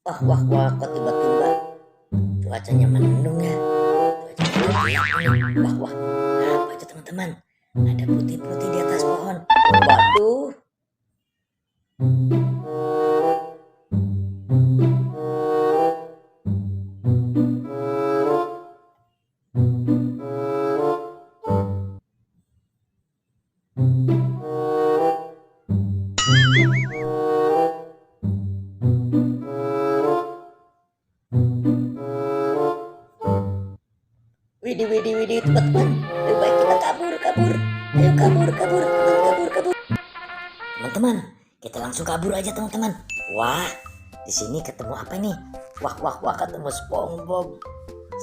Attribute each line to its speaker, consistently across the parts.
Speaker 1: Wah, wah, wah, kok tiba-tiba cuacanya mendung ya. Cuacanya gelap nih. Wah, wah, apa itu teman-teman? Ada putih-putih di atas pohon. Waduh. Widih, widih, widih, teman-teman. Lebih baik kita kabur, kabur. Ayo kabur, kabur, teman, kabur, kabur. Teman-teman, kita langsung kabur aja teman-teman. Wah, di sini ketemu apa nih? Wah, wah, wah, ketemu SpongeBob.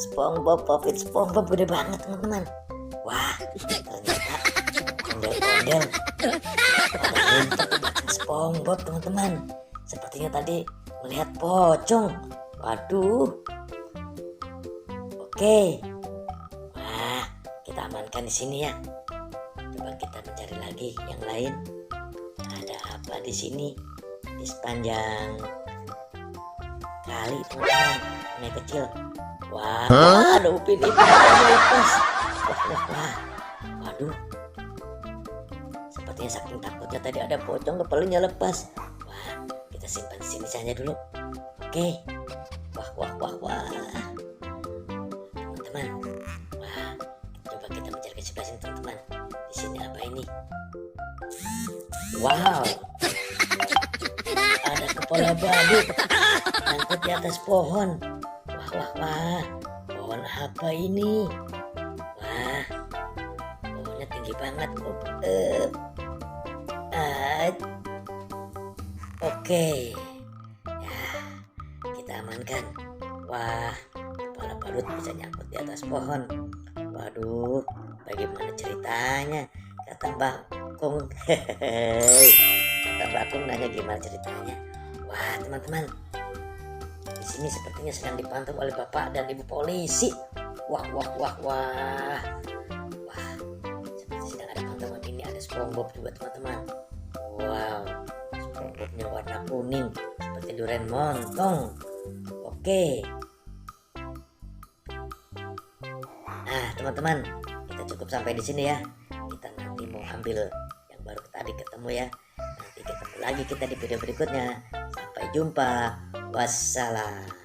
Speaker 1: SpongeBob, Popit SpongeBob gede banget teman-teman. Wah, ternyata ondel-ondel pada ngumpet di belakang SpongeBob teman-teman. Sepertinya tadi melihat pocong. Waduh. Oke. Wah, kita amankan di sini ya. Coba kita mencari lagi yang lain. Ada apa di sini? Di sepanjang kali teman-teman, sungai kecil. Wah, ada Upin Ipin lepas. Wah, wah, wah. Waduh. Sepertinya saking takutnya tadi ada pocong kepalanya lepas. Wah, kita simpan di sini saja dulu. Oke. Wah, wah, wah, wah. Teman-teman. Wah, coba kita mencari ke sebelah sini teman-teman. Di sini apa ini? Wow. Ada kepala babi nyangkut di atas pohon. Wah, wah, wah. Pohon apa ini? Wah, pohonnya tinggi banget. Oke. Ya, kita amankan. Wah, kepala badut bisa nyangkut di atas pohon. Waduh, bagaimana ceritanya? Kata Mbak Kung. Kata Mbak Kung nanya gimana ceritanya. Wah, teman-teman. Di sini sepertinya sedang dipantau oleh Bapak dan Ibu polisi. Wah, wah, wah, wah. Wah, seperti sedang ada pantauan ini. Ada SpongeBob juga teman-teman. Wow, SpongeBobnya warna kuning seperti durian montong. Oke. Nah, teman-teman, kita cukup sampai di sini ya. Kita nanti mau ambil yang baru tadi ketemu ya. Nanti ketemu lagi kita di video berikutnya. Sampai jumpa. Wassalam.